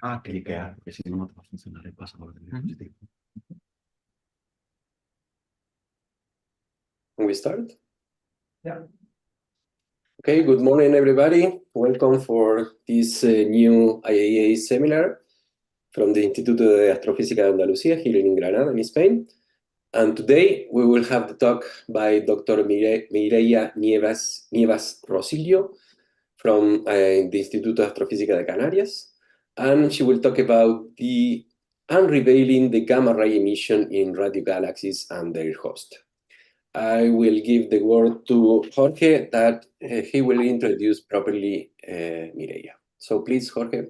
Ah, cliquear, porque si no, no te va a funcionar el pasador del dispositivo. We start? Yeah. Okay, good morning, everybody. Welcome for this new IAA seminar from the Instituto de Astrofísica de Andalucía here in Granada, in Spain. And today we will have the talk by Dr. Mireia Nievas Rosillo from the Instituto de Astrofísica de Canarias. And she will talk about the unrevealing the gamma-ray emission in radio-galaxies and their host. I will give the word to Jorge that he will introduce properly Mireia. So please, Jorge.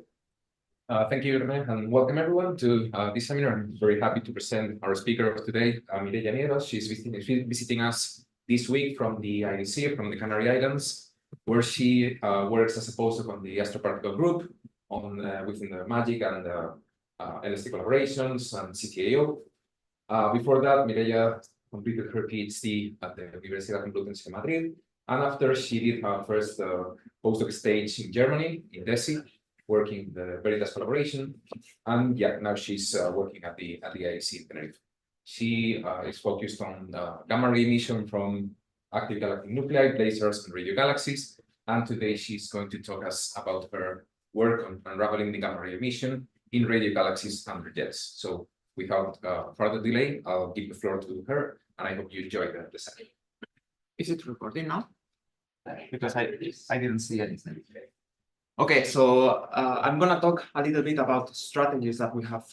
Thank you, René, and welcome everyone to this seminar. I'm very happy to present our speaker of today, Mireia Nievas. She's visiting us this week from the IDC, from the Canary Islands, where she works as a postdoc on the astroparticle group on within the MAGIC and LST collaborations and CTAO. Before that, Mireia completed her PhD at the Universidad Complutense de Madrid, and after she did her first postdoc stage in Germany, in DESI, working the Veritas collaboration, and yeah, now she's working at the IAC in Tenerife. She is focused on gamma-ray emission from active galactic nuclei, blazars, and radio-galaxies, and today she's going to talk us about her work on unraveling the gamma-ray emission in radio-galaxies and their jets. So without further delay, I'll give the floor to her, and I hope you enjoy the session. Is it recording now? Because I didn't see anything. Okay, so I'm going to talk a little bit about strategies that we have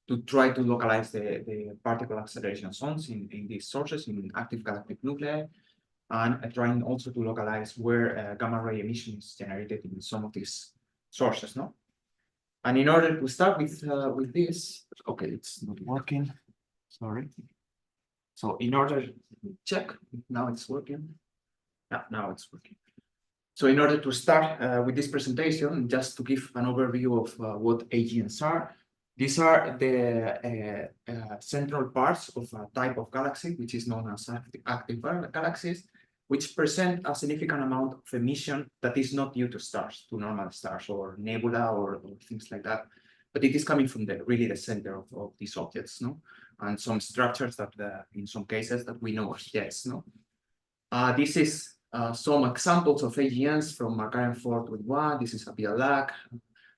to try to localize the particle acceleration zones in these sources, in active galactic nuclei, and trying also to localize where gamma-ray emission is generated in some of these sources, no? And in order to start with this, okay, it's not working, sorry. So in order to check, now it's working. Yeah, now it's working. So in order to start with this presentation, just to give an overview of what AGNs are, these are the central parts of a type of galaxy, which is known as active galaxies, which present a significant amount of emission that is not due to stars, to normal stars or nebula or things like that. But it is coming from really the center of these objects, no? And some structures that, in some cases, that we know as jets, no? This is some examples of AGNs from Markarian 421. This is a BLAC,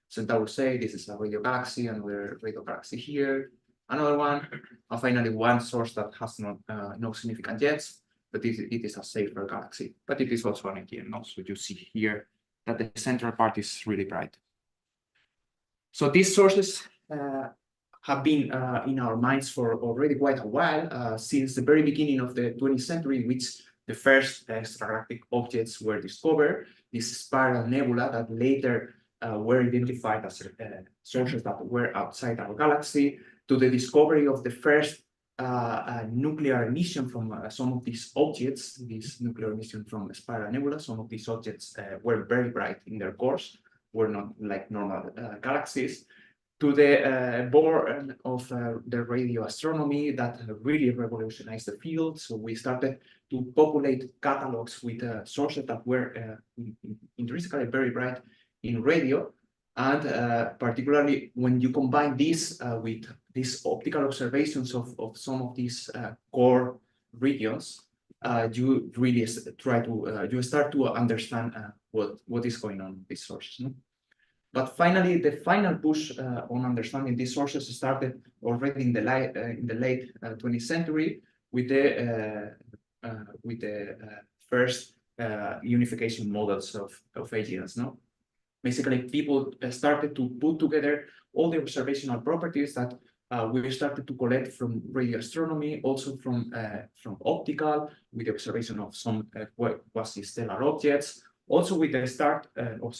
Centaurus A, this is a radio-galaxy, and we're radio-galaxy here. Another one, and finally one source that has no significant jets, but it is a safer galaxy. But it is also an AGN. Also, you see here that the central part is really bright. So these sources have been in our minds for already quite a while, since the very beginning of the 20th century, in which the first extragalactic objects were discovered, this spiral nebula that later were identified as sources that were outside our galaxy, to the discovery of the first nuclear emission from some of these objects, this nuclear emission from spiral nebula. Some of these objects were very bright in their cores, were not like normal galaxies, to the born of the radio astronomy that really revolutionized the field. So we started to populate catalogs with sources that were intrinsically very bright in radio. And particularly when you combine this with these optical observations of some of these core regions, you really try to, you start to understand what is going on with these sources. No? But finally, the final push on understanding these sources started already in the late 20th century with the first unification models of AGNs. No? Basically, people started to put together all the observational properties that we started to collect from radio astronomy, also from optical, with the observation of some quasi-stellar objects, also with the start of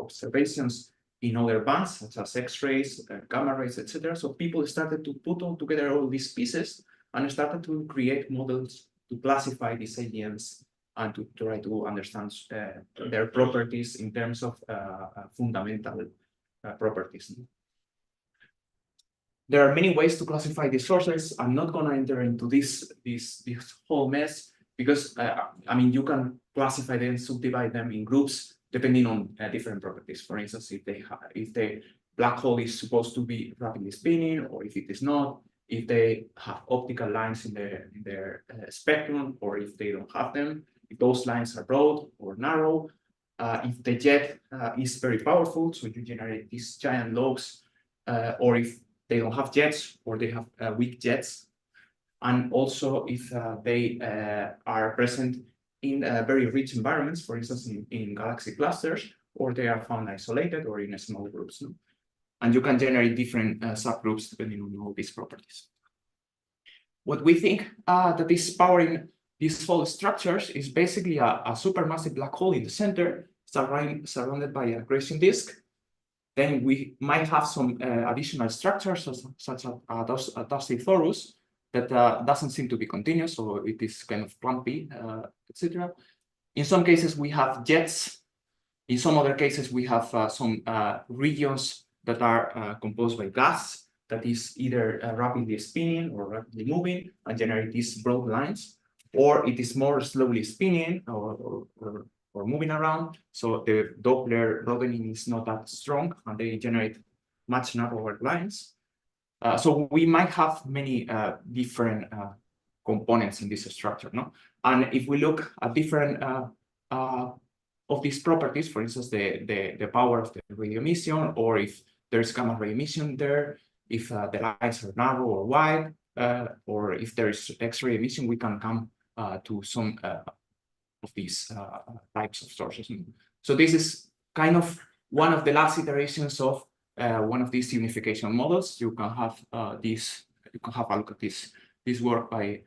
observations in other bands, such as X-rays, gamma rays, etc. So people started to put together all these pieces and started to create models to classify these AGNs and to try to understand their properties in terms of fundamental properties. There are many ways to classify these sources. I'm not going to enter into this whole mess because, I mean, you can classify them, subdivide them in groups depending on different properties. For instance, if the black hole is supposed to be rapidly spinning, or if it is not, if they have optical lines in their spectrum, or if they don't have them, if those lines are broad or narrow, if the jet is very powerful, so you generate these giant lobes, or if they don't have jets, or they have weak jets, and also if they are present in very rich environments, for instance, in galaxy clusters, or they are found isolated or in small groups. No? And you can generate different subgroups depending on all these properties. What we think that is powering these whole structures is basically a supermassive black hole in the center, surrounded by a accretion disk. Then we might have some additional structures, such as a dusty torus, that doesn't seem to be continuous, so it is kind of clumpy, etc. In some cases, we have jets. In some other cases, we have some regions that are composed by gas that is either rapidly spinning or rapidly moving and generate these broad lines, or it is more slowly spinning or moving around. So the Doppler broadening is not that strong, and they generate much narrower lines. So we might have many different components in this structure, no? And if we look at different of these properties, for instance, the power of the radio emission, or if there's gamma ray emission there, if the lines are narrow or wide, or if there is X-ray emission, we can come to some of these types of sources. So this is kind of one of the last iterations of one of these unification models. You can have you can have a look at this work by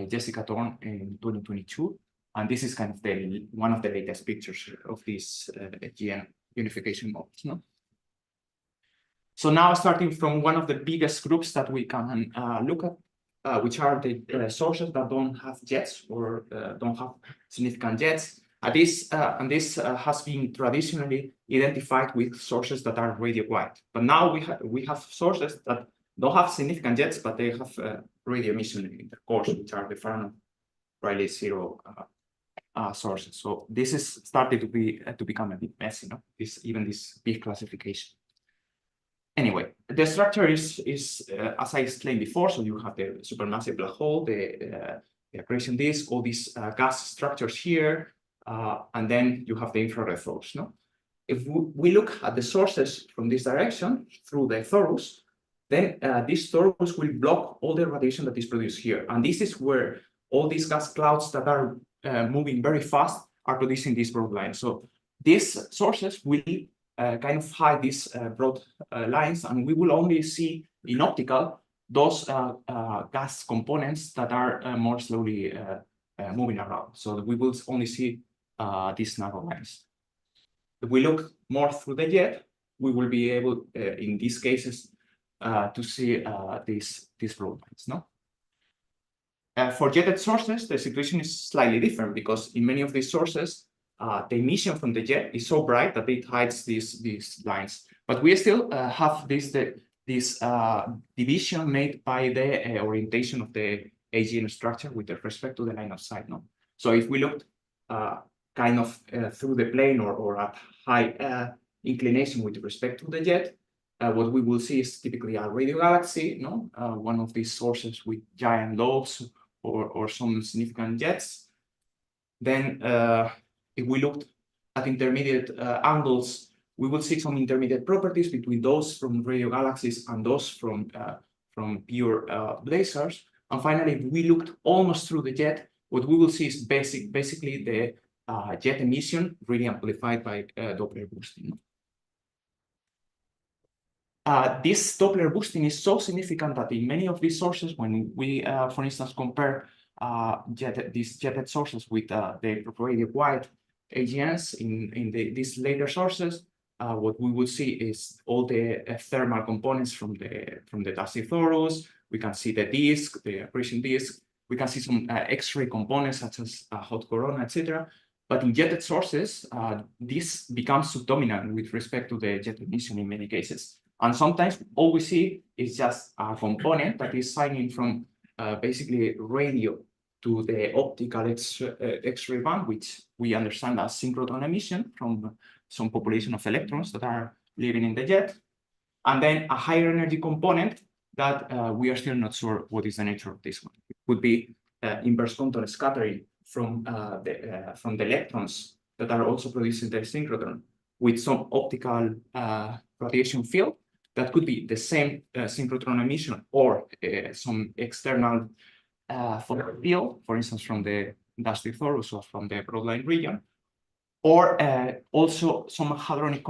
Jessica Thorne in 2022, and this is kind of one of the latest pictures of these GN unification models. No? So now, starting from one of the biggest groups that we can look at, which are the sources that don't have jets or don't have significant jets. This has been traditionally identified with sources that are radio wide. But now we have sources that don't have significant jets, but they have radio emission in their cores, which are the Fresnel-Rayleigh zero sources. So this is started to become a bit messy, no? Even this big classification. Anyway, the structure is as I explained before. So you have the supermassive black hole, the accretion disk, all these gas structures here, and then you have the infrared torus. No, if we look at the sources from this direction through the torus, then this torus will block all the radiation that is produced here, and this is where all these gas clouds that are moving very fast are producing these broad lines. So these sources will kind of hide these broad lines, and we will only see in optical those gas components that are more slowly moving around. So we will only see these narrow lines. If we look more through the jet, we will be able, in these cases, to see these broad lines. No. For jetted sources, the situation is slightly different, because in many of these sources, the emission from the jet is so bright that it hides these lines. But we still have this division made by the orientation of the AGN structure with respect to the line of sight. No? So if we looked kind of through the plane or at high inclination with respect to the jet, what we will see is typically a radio-galaxy, no? One of these sources with giant lobes or some significant jets. Then if we looked at intermediate angles, we will see some intermediate properties between those from radio-galaxies and those from pure blazars. And finally, if we looked almost through the jet, what we will see is basically the jet emission really amplified by Doppler boosting. This Doppler boosting is so significant that in many of these sources, when we, for instance, compare these jetted sources with the radio-wide AGNs in these later sources, what we will see is all the thermal components from the dusty torus. We can see the disk, the accretion disk. We can see some X-ray components such as hot corona, etc. But in jetted sources, this becomes subdominant with respect to the jet emission in many cases. And sometimes all we see is just a component that is signing from basically radio to the optical X-ray band, which we understand as synchrotron emission from some population of electrons that are living in the jet, and then a higher energy component that we are still not sure what is the nature of this one. It would be inverse contour scattering from the electrons that are also producing the synchrotron with some optical radiation field that could be the same synchrotron emission or some external field, for instance, from the dusty torus or from the broadline region, or also some hadronic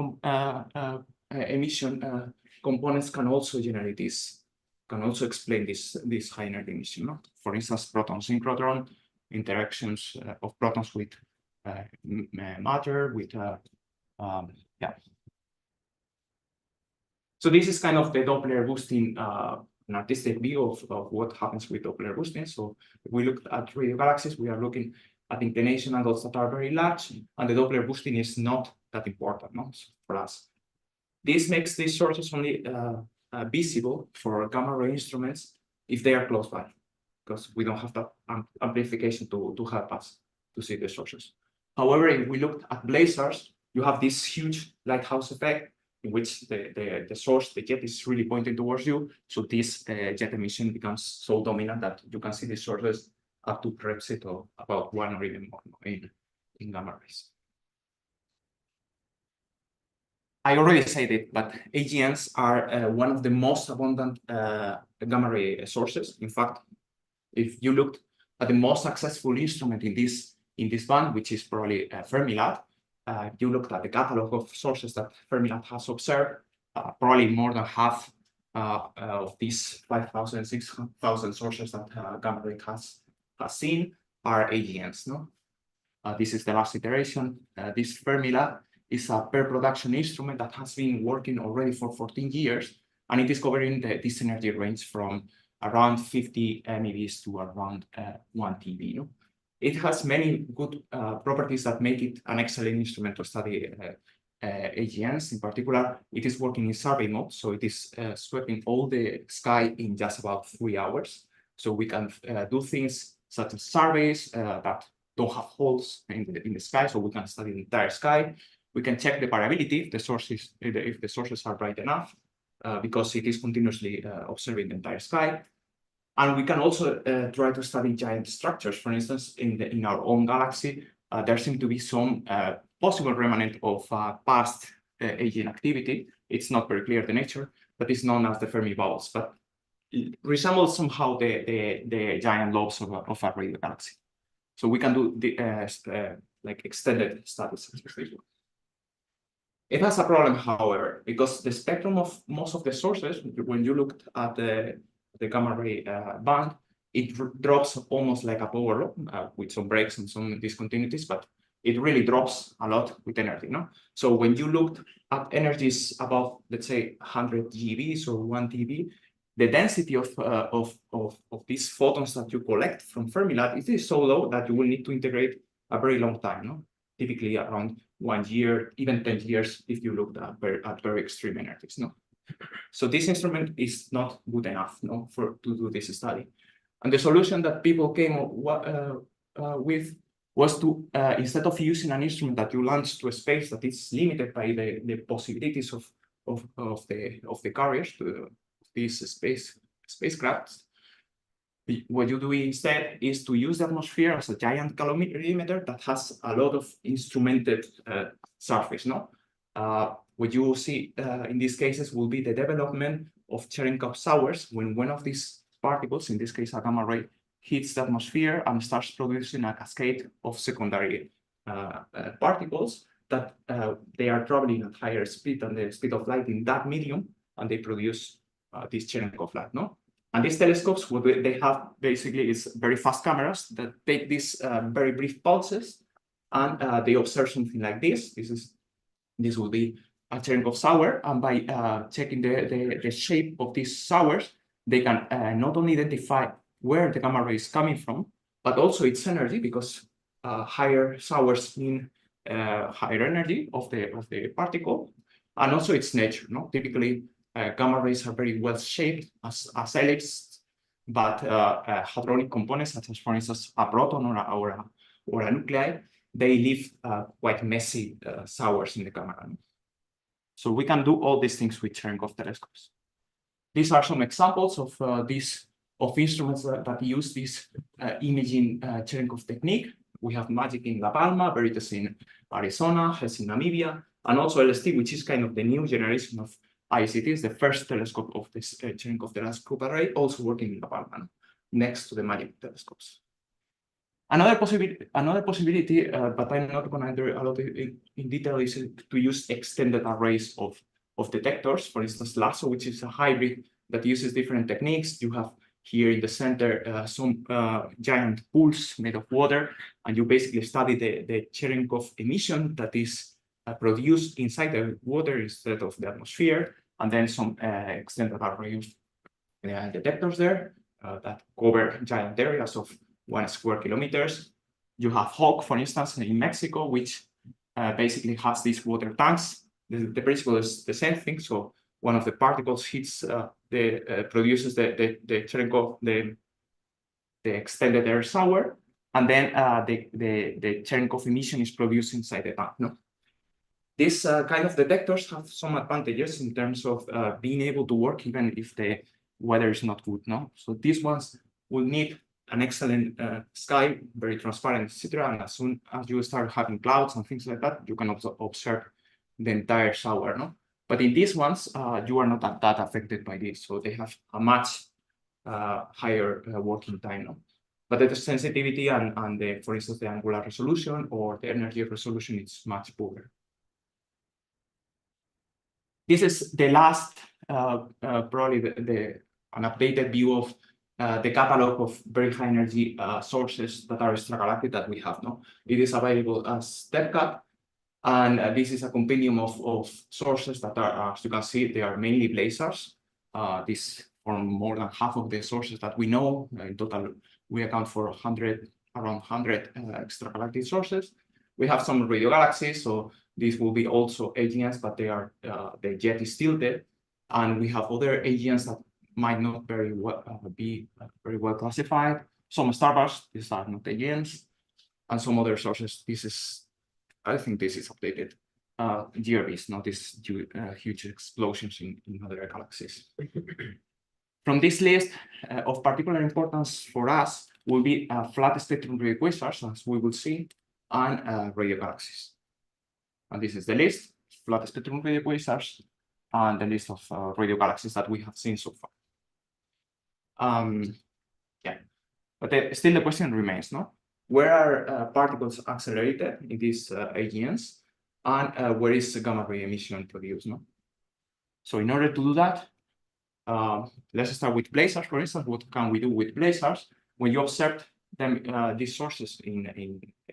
emission components can also generate this, can also explain this high energy emission. No? For instance, proton synchrotron interactions of protons with matter, with yeah. So this is kind of the Doppler boosting, an artistic view of what happens with Doppler boosting. So if we look at radio-galaxies, we are looking at inclination angles that are very large, and the Doppler boosting is not that important, no? For us. This makes these sources only visible for gamma-ray instruments if they are close by, because we don't have that amplification to help us to see the sources. However, if we look at blazars, you have this huge lighthouse effect in which the source, the jet, is really pointing towards you. So this jet emission becomes so dominant that you can see the sources up to redshift of about 1 or even more in gamma rays. I already said it, but AGNs are one of the most abundant gamma ray sources. In fact, if you looked at the most successful instrument in this band, which is probably Fermilab, you looked at the catalog of sources that Fermilab has observed, probably more than half of these 5,000, 6,000 sources that gamma ray has seen are AGNs. No? This is the last iteration. This Fermilab is a per production instrument that has been working already for 14 years, and it is covering this energy range from around 50 MeVs to around 1 TeV. No? It has many good properties that make it an excellent instrument to study AGNs. In particular, it is working in survey mode, so it is sweeping all the sky in just about 3 hours. So we can do things such as surveys that don't have holes in the sky, so we can study the entire sky. We can check the variability if the sources are bright enough, because it is continuously observing the entire sky. And we can also try to study giant structures. For instance, in our own galaxy, there seem to be some possible remnant of past AGN activity. It's not very clear the nature, but it's known as the Fermi bubbles. But it resembles somehow the giant lobes of a radio galaxy. So we can do the like extended studies. It has a problem, however, because the spectrum of most of the sources, when you looked at the gamma ray band, it drops almost like a power law with some breaks and some discontinuities, but it really drops a lot with energy. No? So when you looked at energies above, let's say, 100 GeVs or 1 TeV, the density of these photons that you collect from Fermilab, it is so low that you will need to integrate a very long time. No? Typically around 1 year, even 10 years, if you looked at very extreme energies. No? So this instrument is not good enough, no, to do this study. And the solution that people came with was to, instead of using an instrument that you launch to a space that is limited by the possibilities of the carriers, to these spacecrafts, what you do instead is to use the atmosphere as a giant calorimeter that has a lot of instrumented surface. No? What you will see in these cases will be the development of Cherenkov showers when one of these particles, in this case a gamma ray, hits the atmosphere and starts producing a cascade of secondary particles that they are traveling at higher speed than the speed of light in that medium, and they produce this Cherenkov light. No? And these telescopes, what they have basically is very fast cameras that take these very brief pulses, and they observe something like this. This will be a Cherenkov shower, and by checking the shape of these showers, they can not only identify where the gamma ray is coming from, but also its energy, because higher showers mean higher energy of the particle, and also its nature. No? Typically, gamma rays are very well shaped as ellipses, but hadronic components, such as, for instance, a proton or a nuclei, they leave quite messy showers in the camera. So we can do all these things with Cherenkov telescopes. These are some examples of instruments that use this imaging Cherenkov technique. We have MAGIC in Palma, Veritas in Arizona, HES in Namibia, and also LST, which is kind of the new generation of ICTs, the first telescope of this Cherenkov telescope array, also working in Palma, next to the MAGIC telescopes. Another possibility, but I'm not going to enter a lot in detail, is to use extended arrays of detectors. For instance, LASSO, which is a hybrid that uses different techniques. You have here in the center some giant pools made of water, and you basically study the Cherenkov emission that is produced inside the water instead of the atmosphere, and then some extended array of detectors there that cover giant areas of 1 square kilometers. You have HAWK, for instance, in Mexico, which basically has these water tanks. The principle is the same thing. So one of the particles hits produces the Cherenkov, the extended air shower, and then the Cherenkov emission is produced inside the tank. No, these kind of detectors have some advantages in terms of being able to work even if the weather is not good. No, so these ones will need an excellent sky, very transparent, etc. And as soon as you start having clouds and things like that, you can also observe the entire shower. No, but in these ones, you are not that affected by this, so they have a much higher working time. No? But the sensitivity and for instance, the angular resolution or the energy resolution is much poorer. This is the last, probably an updated view of the catalog of very high energy sources that are extragalactic that we have. No, it is available as stepcut, and this is a compendium of sources that are, as you can see, they are mainly blazars. This form more than half of the sources that we know. In total, we account for around 100 extragalactic sources. We have some radio-galaxies, so these will be also AGNs, but they are the jet is tilted, and we have other AGNs that might not be very well classified. Some starbursts, these are not AGNs, and some other sources. I think this is updated. GRBs, not these huge explosions in other galaxies. From this list, of particular importance for us will be flat spectrum radio quasars, as we will see, and radio-galaxies. And this is the list: flat spectrum radio quasars, and the list of radio-galaxies that we have seen so far. Yeah, but still the question remains, no? Where are particles accelerated in these AGNs, and where is the gamma-ray emission produced, no? So in order to do that, let's start with blazars, for instance. What can we do with blazars? When you observe them, these sources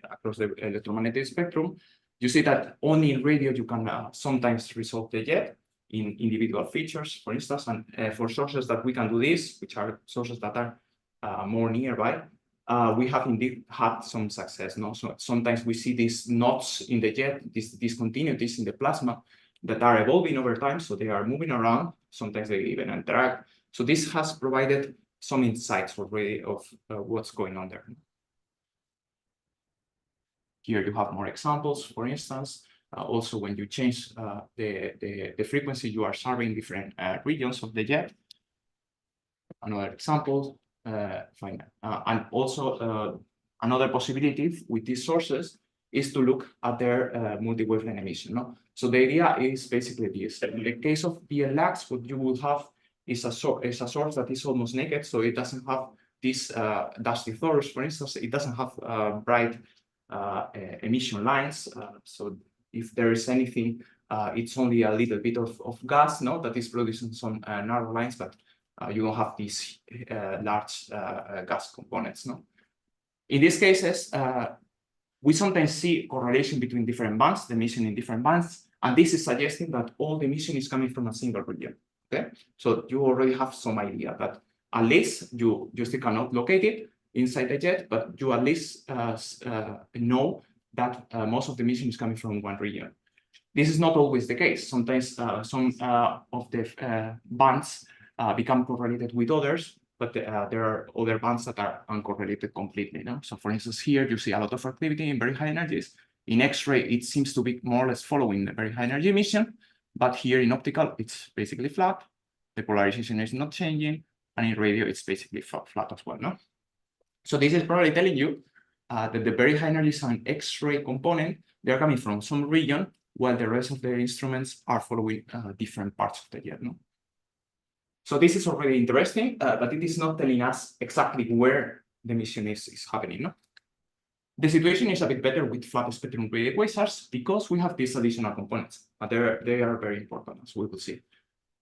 across the electromagnetic spectrum, you see that only in radio you can sometimes resolve the jet in individual features, for instance, and for sources that we can do this, which are sources that are more nearby, we have indeed had some success. No? So sometimes we see these knots in the jet, these discontinuities in the plasma that are evolving over time, so they are moving around. Sometimes they even interact. So this has provided some insights already of what's going on there. Here you have more examples. For instance, also when you change the frequency, you are serving different regions of the jet. Another example, fine. And also another possibility with these sources is to look at their multi-wavelength emission. No? So the idea is basically this. In the case of BLX, what you will have is a source that is almost naked, so it doesn't have this dusty thoros, for instance. It doesn't have bright emission lines. So if there is anything, it's only a little bit of gas, no, that is producing some narrow lines, but you don't have these large gas components, no. In these cases, we sometimes see correlation between different bands, the emission in different bands, and this is suggesting that all the emission is coming from a single region. Okay, so you already have some idea that at least you still cannot locate it inside the jet, but you at least know that most of the emission is coming from one region. This is not always the case. Sometimes some of the bands become correlated with others, but there are other bands that are uncorrelated completely. No? So for instance, here you see a lot of activity in very high energies. In X-ray, it seems to be more or less following the very high energy emission, but here in optical, it's basically flat. The polarization is not changing, and in radio, it's basically flat as well. No? So this is probably telling you that the very high energies and X-ray component, they're coming from some region, while the rest of the instruments are following different parts of the jet. No? So this is already interesting, but it is not telling us exactly where the emission is happening. No? The situation is a bit better with flat spectrum radio quasars because we have these additional components, but they are very important, as we will see.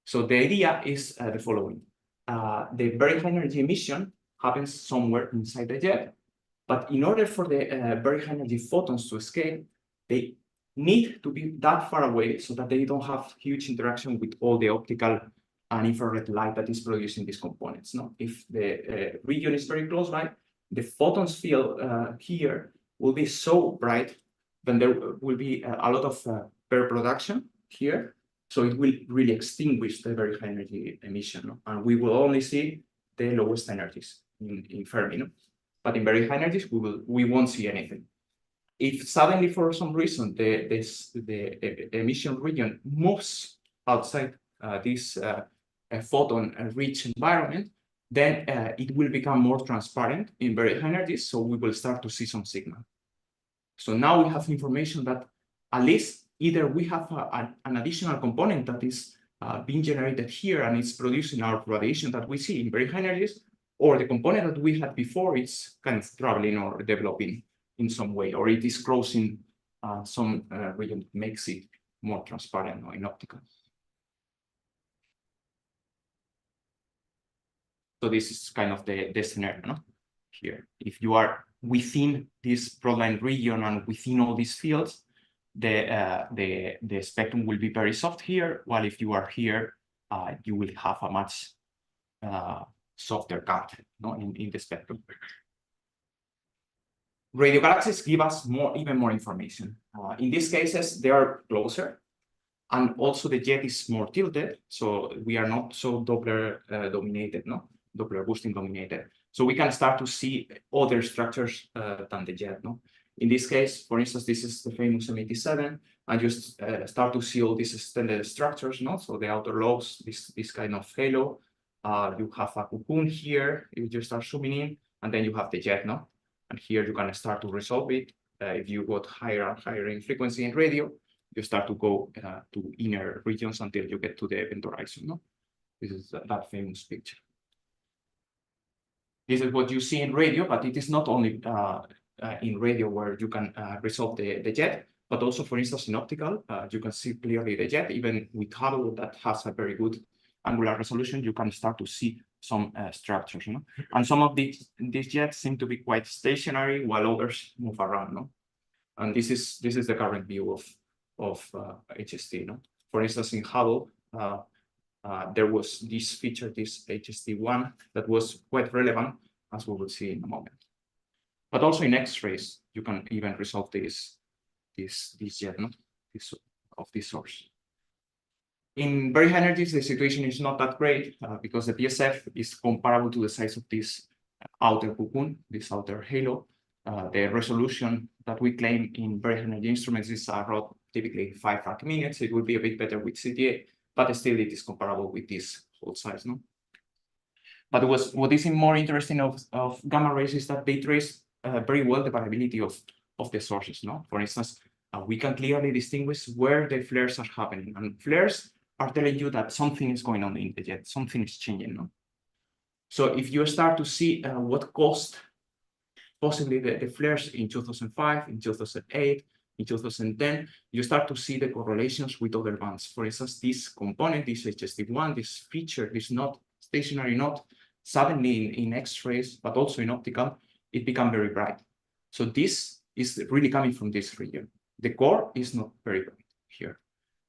So the idea is the following. The very high energy emission happens somewhere inside the jet, but in order for the very high energy photons to escape, they need to be that far away so that they don't have huge interaction with all the optical and infrared light that is producing these components. No? If the region is very close by, the photons field here will be so bright, then there will be a lot of pair production here. So it will really extinguish the very high energy emission. No? And we will only see the lowest energies in Fermi. No? But in very high energies, we won't see anything. If suddenly, for some reason, the emission region moves outside this photon-rich environment, then it will become more transparent in very high energies, so we will start to see some signal. So now we have information that at least either we have an additional component that is being generated here and it's producing our radiation that we see in very high energies, or the component that we had before is kind of traveling or developing in some way, or it is crossing some region that makes it more transparent or in optical. So this is kind of the scenario, no? Here. If you are within this broadline region and within all these fields, the spectrum will be very soft here, while if you are here, you will have a much softer cut, no, in the spectrum. Radio-galaxies give us even more information. In these cases, they are closer, and also the jet is more tilted, so we are not so Doppler dominated, no? Doppler boosting dominated. So we can start to see other structures than the jet, no? In this case, for instance, this is the famous M87, and you start to see all these extended structures, no? So the outer lobes, this kind of halo. You have a cocoon here, if you start zooming in, and then you have the jet, no? And here you can start to resolve it. If you got higher and higher in frequency in radio, you start to go to inner regions until you get to the event horizon, no? This is that famous picture. This is what you see in radio, but it is not only in radio where you can resolve the jet, but also, for instance, in optical, you can see clearly the jet. Even with Hubble that has a very good angular resolution, you can start to see some structures. No? And some of these jets seem to be quite stationary, while others move around. No? And this is the current view of HST. No? For instance, in Hubble, there was this feature, this HST1, that was quite relevant, as we will see in a moment. But also in X-rays, you can even resolve this jet, no? Of this source. In very high energies, the situation is not that great because the PSF is comparable to the size of this outer cocoon, this outer halo. The resolution that we claim in very high energy instruments is around typically 5 arc minutes. It would be a bit better with CTA, but still it is comparable with this whole size, no? But what is more interesting of gamma rays is that they trace very well the variability of the sources, no? For instance, we can clearly distinguish where the flares are happening, and flares are telling you that something is going on in the jet, something is changing, no? So if you start to see what caused possibly the flares in 2005, in 2008, in 2010, you start to see the correlations with other bands. For instance, this component, this HST1, this feature, this not stationary knot, suddenly in X-rays, but also in optical, it became very bright. So this is really coming from this region. The core is not very bright here.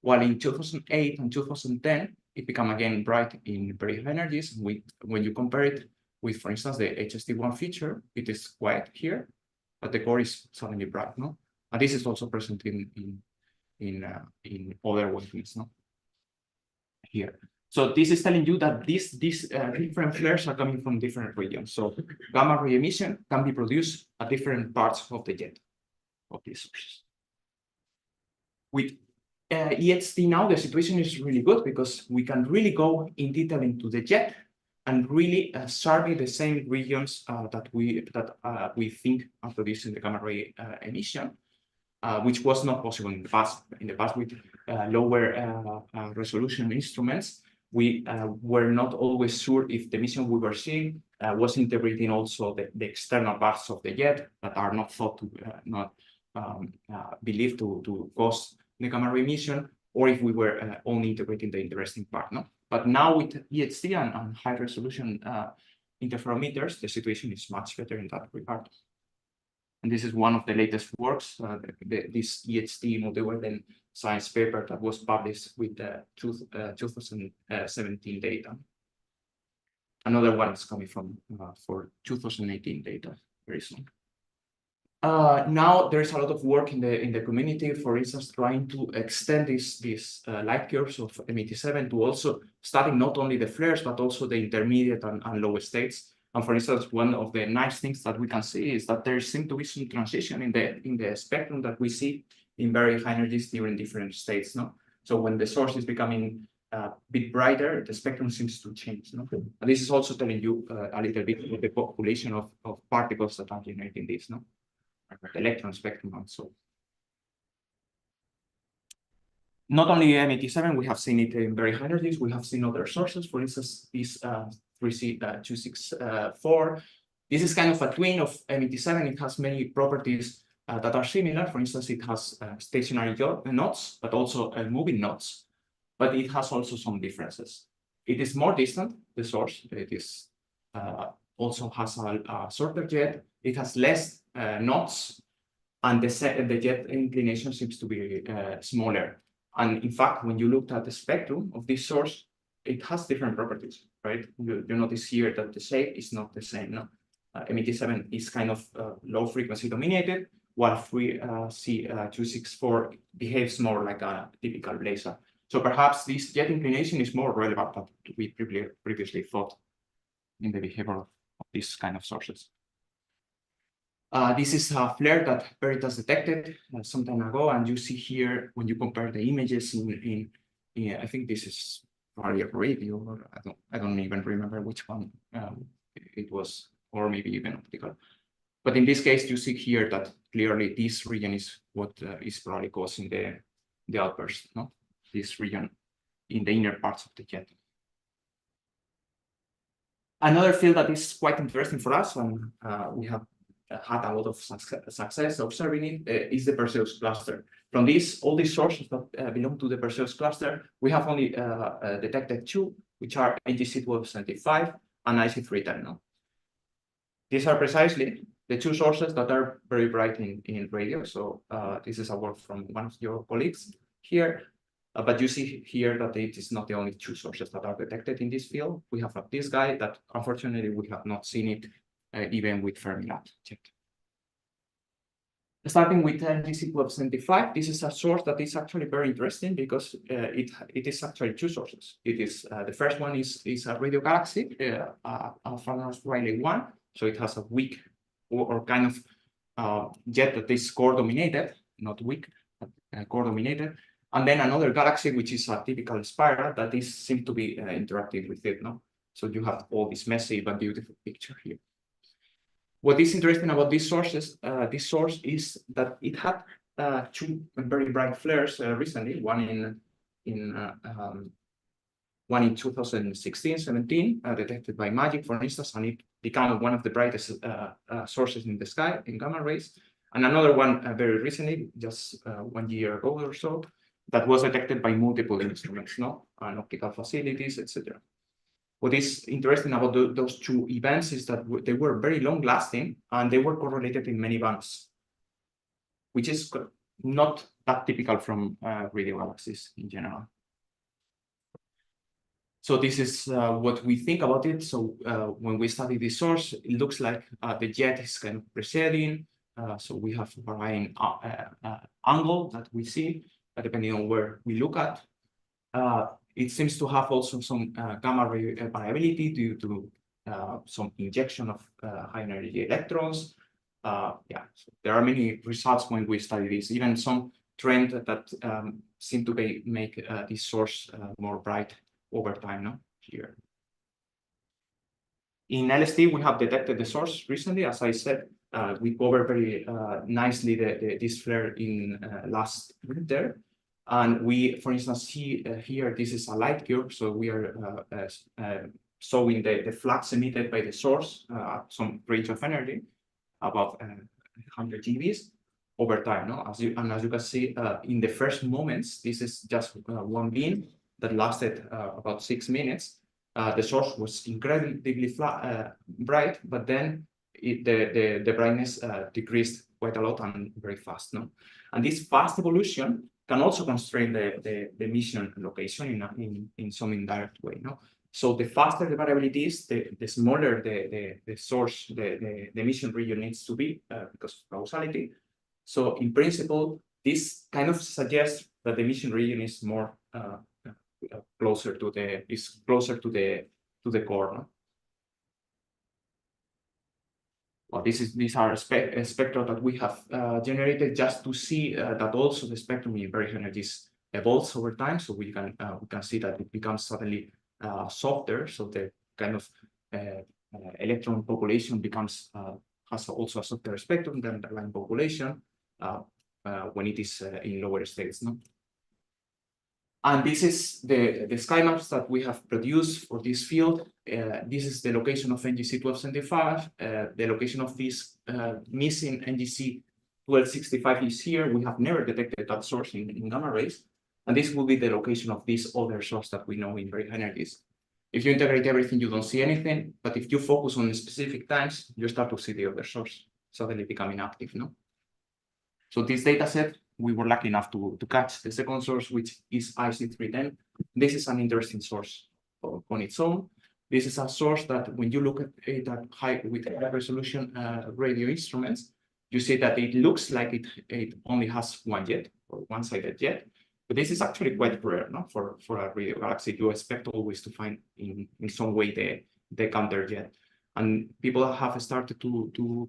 While in 2008 and 2010, it became again bright in very high energies. When you compare it with, for instance, the HST1 feature, it is quiet here, but the core is suddenly bright, no? And this is also present in other wavelengths, no? Here. So this is telling you that these different flares are coming from different regions. So gamma ray emission can be produced at different parts of the jet of these sources. With EHT now, the situation is really good because we can really go in detail into the jet and really survey the same regions that we think are producing the gamma ray emission, which was not possible in the past. In the past, with lower resolution instruments, we were not always sure if the emission we were seeing was integrating also the external parts of the jet that are not thought to believed to cause the gamma ray emission, or if we were only integrating the interesting part. No? But now with EHT and high resolution interferometers, the situation is much better in that regard. And this is one of the latest works, this EHT multi-wavelength science paper that was published with the 2017 data. Another one is coming from for 2018 data very soon. Now there's a lot of work in the community, for instance, trying to extend these light curves of M87 to also studying not only the flares but also the intermediate and low states. And for instance, one of the nice things that we can see is that there seems to be some transition in the spectrum that we see in very high energies during different states. No, so when the source is becoming a bit brighter, the spectrum seems to change. No, and this is also telling you a little bit of the population of particles that are generating this. No. The electron spectrum and so. Not only M87, we have seen it in very high energies. We have seen other sources. For instance, this 3C264. This is kind of a twin of M87. It has many properties that are similar. For instance, it has stationary nodes, but also moving nodes. But it has also some differences. It is more distant, the source. It is also has a shorter jet. It has less knots, and the jet inclination seems to be smaller. And in fact, when you looked at the spectrum of this source, it has different properties, right? You notice here that the shape is not the same. No? M87 is kind of low frequency dominated, while 3C264 behaves more like a typical blazar. So perhaps this jet inclination is more relevant than we previously thought in the behavior of these kind of sources. This is a flare that Veritas detected some time ago, and you see here when you compare the images in I think this is probably a radio, or I don't even remember which one it was, or maybe even optical. But in this case, you see here that clearly this region is what is probably causing the outburst. No, this region in the inner parts of the jet. Another field that is quite interesting for us, and we have had a lot of success observing it, is the Perseus cluster. From all these sources that belong to the Perseus cluster, we have only detected two, which are AGC1275 and IC310. No? These are precisely the two sources that are very bright in radio. So this is a work from one of your colleagues here. But you see here that it is not the only two sources that are detected in this field. We have this guy that unfortunately we have not seen it even with Fermilab yet. Starting with AGC1275, this is a source that is actually very interesting because it is actually two sources. It is the first one is a radio-galaxy, Alpha-Rayleigh 1. So it has a weak or kind of jet that is core-dominated, not weak, but core-dominated. And then another galaxy, which is a typical spiral that seems to be interacting with it. No? So you have all this messy but beautiful picture here. What is interesting about this source is that it had two very bright flares recently, one in 2016-17, detected by MAGIC, for instance, and it became one of the brightest sources in the sky in gamma rays. And another one very recently, just 1 year ago or so, that was detected by multiple instruments, no, and optical facilities, etc. What is interesting about those two events is that they were very long-lasting and they were correlated in many bands, which is not that typical from radio-galaxies in general. So this is what we think about it. So when we study this source, it looks like the jet is kind of preceding. So we have varying angle that we see, depending on where we look at. it seems to have also some gamma ray variability due to some injection of high energy electrons. Yeah, so there are many results when we study this, even some trend that seem to make this source more bright over time, no? Here. In LST, we have detected the source recently. As I said, we covered very nicely this flare in last winter. And we, for instance, see here, this is a light curve. So we are showing the flux emitted by the source at some range of energy, about 100 GeVs over time. No? As you can see, in the first moments, this is just one beam that lasted about 6 minutes. The source was incredibly bright, but then the brightness decreased quite a lot and very fast. No? And this fast evolution can also constrain the emission location in some indirect way. No? So the faster the variability is, the smaller the source, the emission region needs to be because of causality. So in principle, this kind of suggests that the emission region is more closer to the core. No? Well, these are spectra that we have generated just to see that also the spectrum in very high energies evolves over time. So we can see that it becomes suddenly softer. So the kind of electron population becomes has also a softer spectrum than the line population when it is in lower states. No? And this is the sky maps that we have produced for this field. This is the location of NGC 1275. The location of this missing NGC 1265 is here. We have never detected that source in gamma rays. And this will be the location of this other source that we know in very high energies. If you integrate everything, you don't see anything. But if you focus on specific times, you start to see the other source suddenly becoming active. No? So this data set, we were lucky enough to catch the second source, which is IC310. This is an interesting source on its own. This is a source that when you look at it at high resolution radio instruments, you see that it looks like it only has one jet or one-sided jet. But this is actually quite rare, no? For a radio galaxy. You expect always to find in some way the counter jet. And people have started to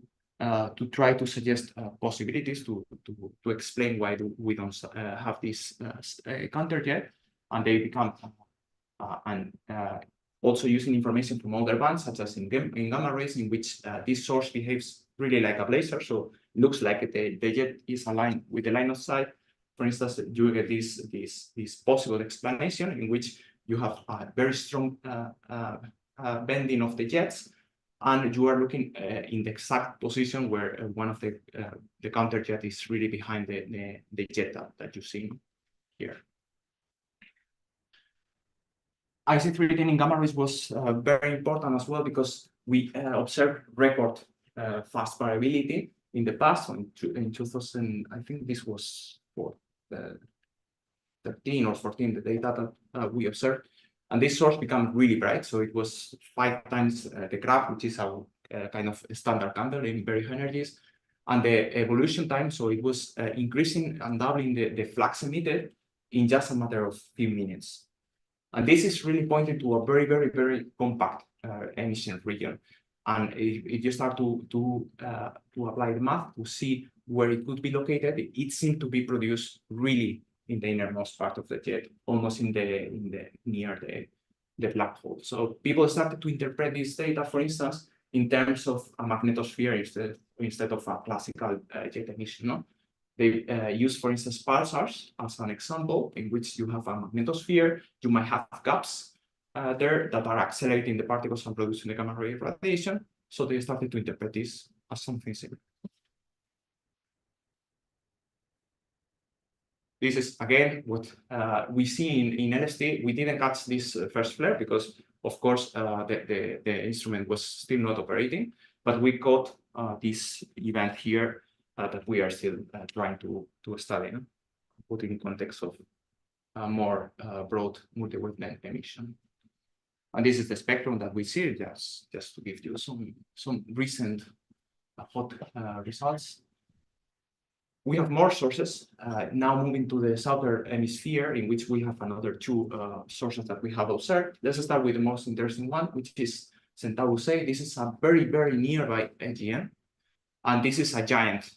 try to suggest possibilities to explain why we don't have this counter jet, and they become also using information from other bands, such as in gamma rays, in which this source behaves really like a blazar. So it looks like the jet is aligned with the line of sight. For instance, you get this possible explanation in which you have a very strong bending of the jets, and you are looking in the exact position where one of the counter jet is really behind the jet that you see here. IC310 in gamma rays was very important as well because we observed record fast variability in the past. So in 2000, I think this was for 13 or 14, the data that we observed. And this source became really bright. So it was 5 times the graph, which is our kind of standard candle in very high energies. And the evolution time, so it was increasing and doubling the flux emitted in just a matter of few minutes. And this is really pointing to a very, very, very compact emission region. And if you start to apply the math to see where it could be located, it seemed to be produced really in the innermost part of the jet, almost in the near the black hole. So people started to interpret this data, for instance, in terms of a magnetosphere instead of a classical jet emission. No? They use, for instance, pulsars as an example, in which you have a magnetosphere. You might have gaps there that are accelerating the particles and producing the gamma ray radiation. So they started to interpret this as something similar. This is, again, what we see in LST. We didn't catch this first flare because, of course, the instrument was still not operating. But we caught this event here that we are still trying to study, no? Put in context of more broad multi-wavelength emission. And this is the spectrum that we see, just to give you some recent hot results. we have more sources now moving to the southern hemisphere, in which we have another two sources that we have observed. Let's start with the most interesting one, which is Centaurus A. This is a very, very nearby AGN. And this is a giant,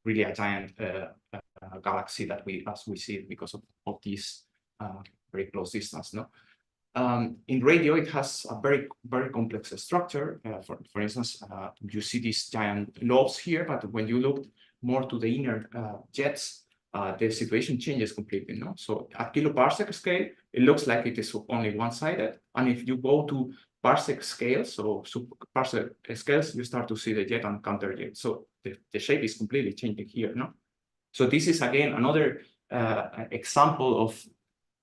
really a giant galaxy that as we see it because of this very close distance. No, in radio it has a very, very complex structure. For instance, you see these giant lobes here, but when you look more to the inner jets, the situation changes completely. No, so at kiloparsec scale, it looks like it is only one-sided, and if you go to parsec scales, so parsec scales, you start to see the jet and counter jet. So the shape is completely changing here, no? So this is again another example of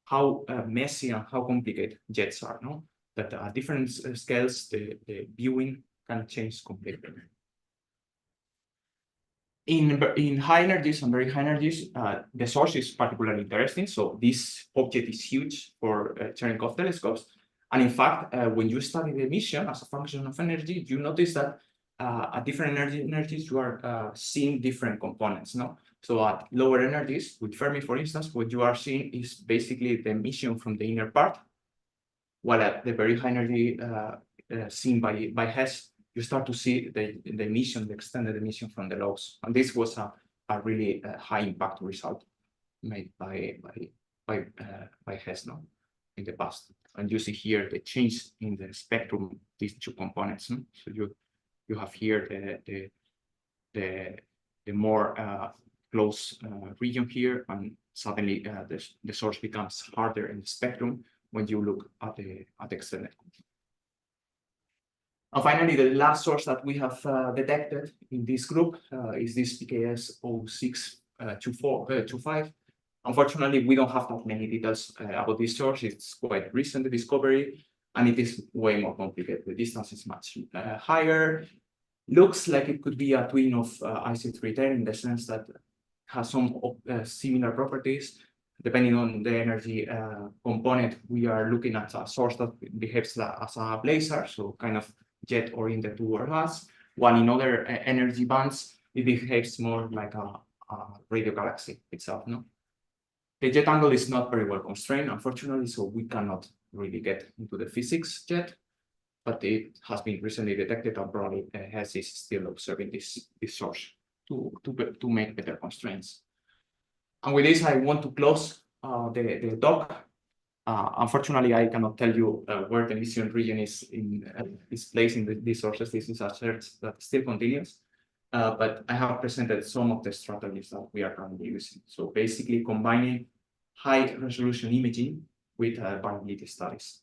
how messy and how complicated jets are, no? That at different scales, the viewing can change completely. In high energies and very high energies, the source is particularly interesting. So this object is huge for Cherenkov telescopes. And in fact, when you study the emission as a function of energy, you notice that at different energies, you are seeing different components. No, so at lower energies, with Fermi, for instance, what you are seeing is basically the emission from the inner part, while at the very high energy seen by Hess, you start to see the emission, the extended emission from the lobes. And this was a really high impact result made by Hess, no, in the past. And you see here the change in the spectrum, these two components. No? So you have here the more close region here, and suddenly the source becomes harder in the spectrum when you look at the extended. And finally, the last source that we have detected in this group is this PKS 0625. Unfortunately, we don't have that many details about this source. It's quite recent discovery, and it is way more complicated. The distance is much higher. Looks like it could be a twin of IC310 in the sense that it has some similar properties. Depending on the energy component, we are looking at a source that behaves as a blazar, so kind of jet-oriented toward us, while in other energy bands, it behaves more like a radio-galaxy itself. No? The jet angle is not very well constrained, unfortunately, so we cannot really get into the physics yet, but it has been recently detected, and probably Hess is still observing this source to make better constraints. And with this, I want to close the talk. Unfortunately, I cannot tell you where the emission region is placed in these sources. This is a search that still continues. But I have presented some of the strategies that we are currently using. So basically combining high resolution imaging with variability studies.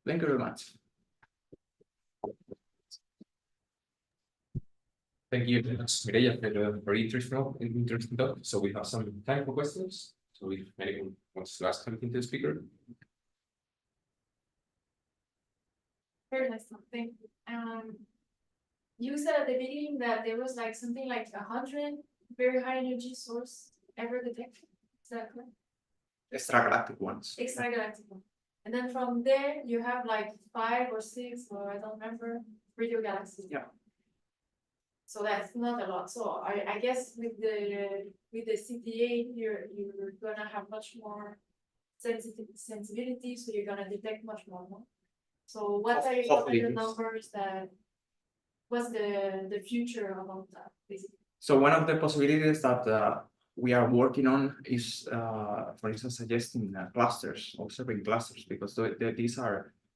Thank you very much. Thank you very much, Mireia, for the very interesting talk. So we have some time for questions. So if anyone wants to ask something to the speaker. Very nice talk. Thank you. You said at the beginning that there was like something like 100 very high energy source ever detected. Is that correct? Extragalactic ones. Extragalactic one. And then from there you have like 5 or 6, or I don't remember, radio-galaxies. Yeah. So that's not a lot. So I guess with the CTA you're gonna have much more sensitivity, so you're gonna detect much more. No? So what are the numbers that? What's the future about that, basically? So one of the possibilities that we are working on is, for instance, suggesting clusters, observing clusters, because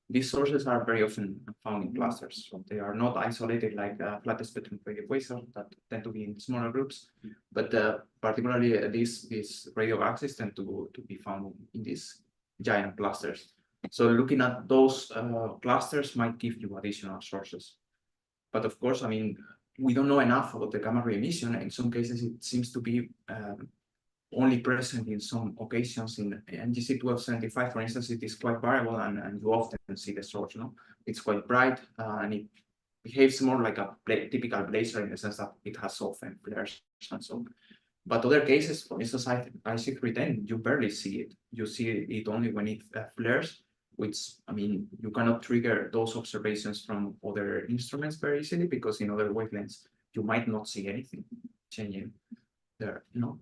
these sources are very often found in clusters. So they are not isolated like flat spectrum radio quasars that tend to be in smaller groups, but particularly these radio-galaxies tend to be found in these giant clusters. So looking at those clusters might give you additional sources. But of course, I mean, we don't know enough about the gamma ray emission. In some cases, it seems to be only present in some occasions. In NGC 1275, for instance, it is quite variable, and you often see the source. No, it's quite bright, and it behaves more like a typical blazar in the sense that it has often flares and so on. But other cases, for instance, IC310, you barely see it. You see it only when it flares, which, I mean, you cannot trigger those observations from other instruments very easily, because in other wavelengths, you might not see anything. changing there, you know.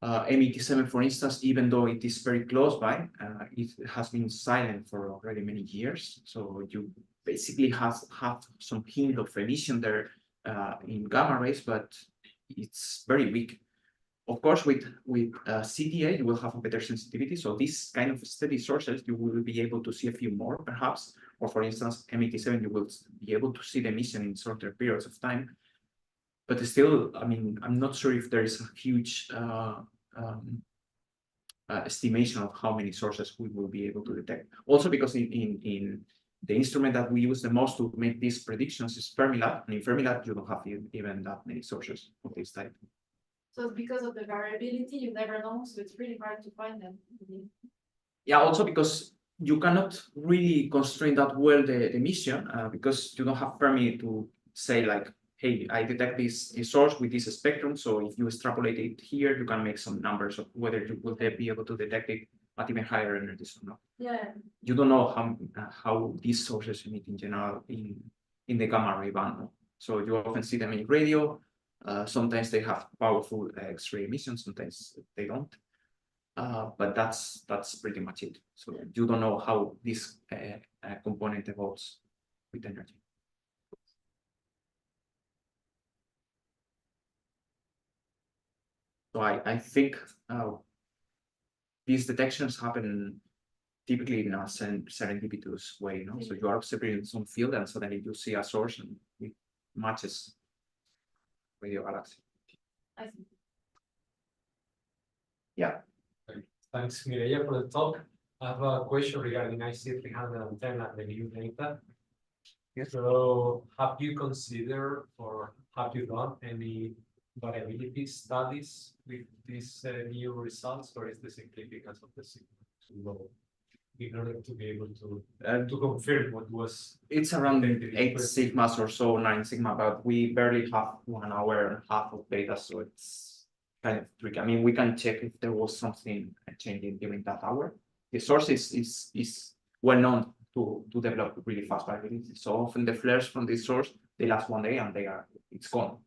M87, for instance, even though it is very close by, it has been silent for already many years. So you basically have some hint of emission there in gamma rays, but it's very weak. Of course, with CTA, you will have a better sensitivity. So this kind of steady sources, you will be able to see a few more, perhaps. Or for instance, M87, you will be able to see the emission in shorter periods of time. But still, I mean, I'm not sure if there is a huge estimation of how many sources we will be able to detect. Also, because in the instrument that we use the most to make these predictions is Fermilab, and in Fermilab, you don't have even that many sources of this type. So because of the variability, you never know, so it's really hard to find them. Yeah, also because you cannot really constrain that well the emission because you don't have Fermi to say like, hey, I detect this source with this spectrum. So if you extrapolate it here, you can make some numbers of whether you will be able to detect it at even higher energies or not. Yeah. You don't know how these sources emit in general in the gamma ray band. So you often see them in radio. Sometimes they have powerful X-ray emissions, sometimes they don't. But that's pretty much it. So you don't know how this component evolves with energy. So I think these detections happen typically in a serendipitous way. No? So you are observing some field and suddenly you see a source and it matches radio-galaxy. I see. Yeah. Thanks, Mireia, for the talk. I have a question regarding IC310 and the new data. Yes. So have you considered or have you done any variability studies with these new results, or is the significance of the signal too low in order to be able to confirm what was? It's around detected in 8 question? sigmas or so, 9 sigma, but we barely have 1 hour and a half of data, so it's kind of tricky. I mean, we can check if there was something changing during that hour. The source is well known to develop really fast variability. So often the flares from this source, they last 1 day and it's gone.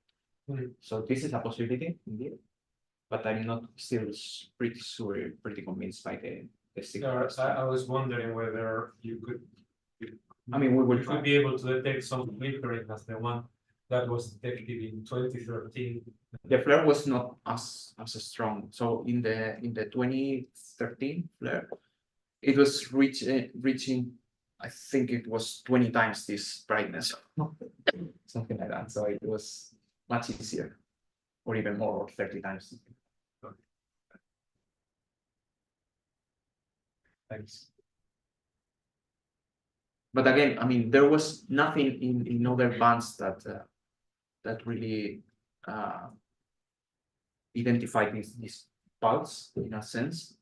So this is a possibility indeed, but I'm not still pretty convinced by the signal. I was wondering whether you could. I mean, we will could be able to detect some flickering as the one that was detected in 2013. The flare was not as strong. So in the 2013 flare, it was reaching, I think it was 20 times this brightness, something like that. So it was much easier, or even more, or 30 times. Thanks. But again, I mean, there was nothing in other bands that really identified this pulse in a sense.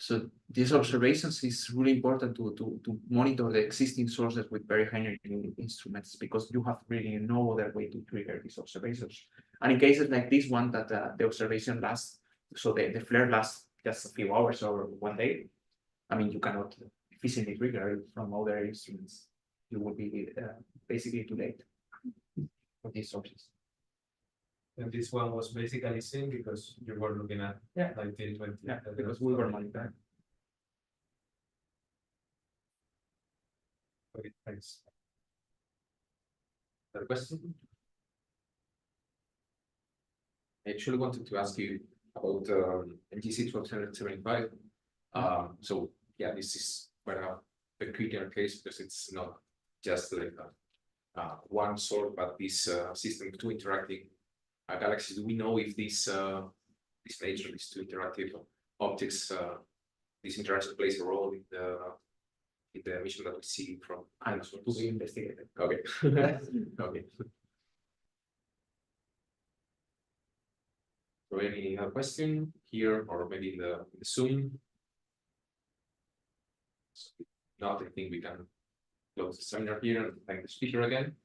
So these observations is really important to monitor the existing sources with very high energy instruments, because you have really no other way to trigger these observations. And in cases like this one, that the observation lasts, so the flare lasts just a few hours or 1 day, I mean, you cannot efficiently trigger it from other instruments. You will be basically too late for these sources. And this one was basically seen because you were looking at 1920. Yeah, because we were monitoring. Okay, thanks. Another question? I actually wanted to ask you about NGC 1275. So yeah, this is quite a peculiar case because it's not just like one source, but this system of two interacting galaxies. Do we know if this nature, these two interactive objects, this interaction plays a role in the emission that we see from dinosaurs? To be investigated. Okay. Okay. So any other question here, or maybe in the Zoom? Not, I think we can close the seminar here and thank the speaker again.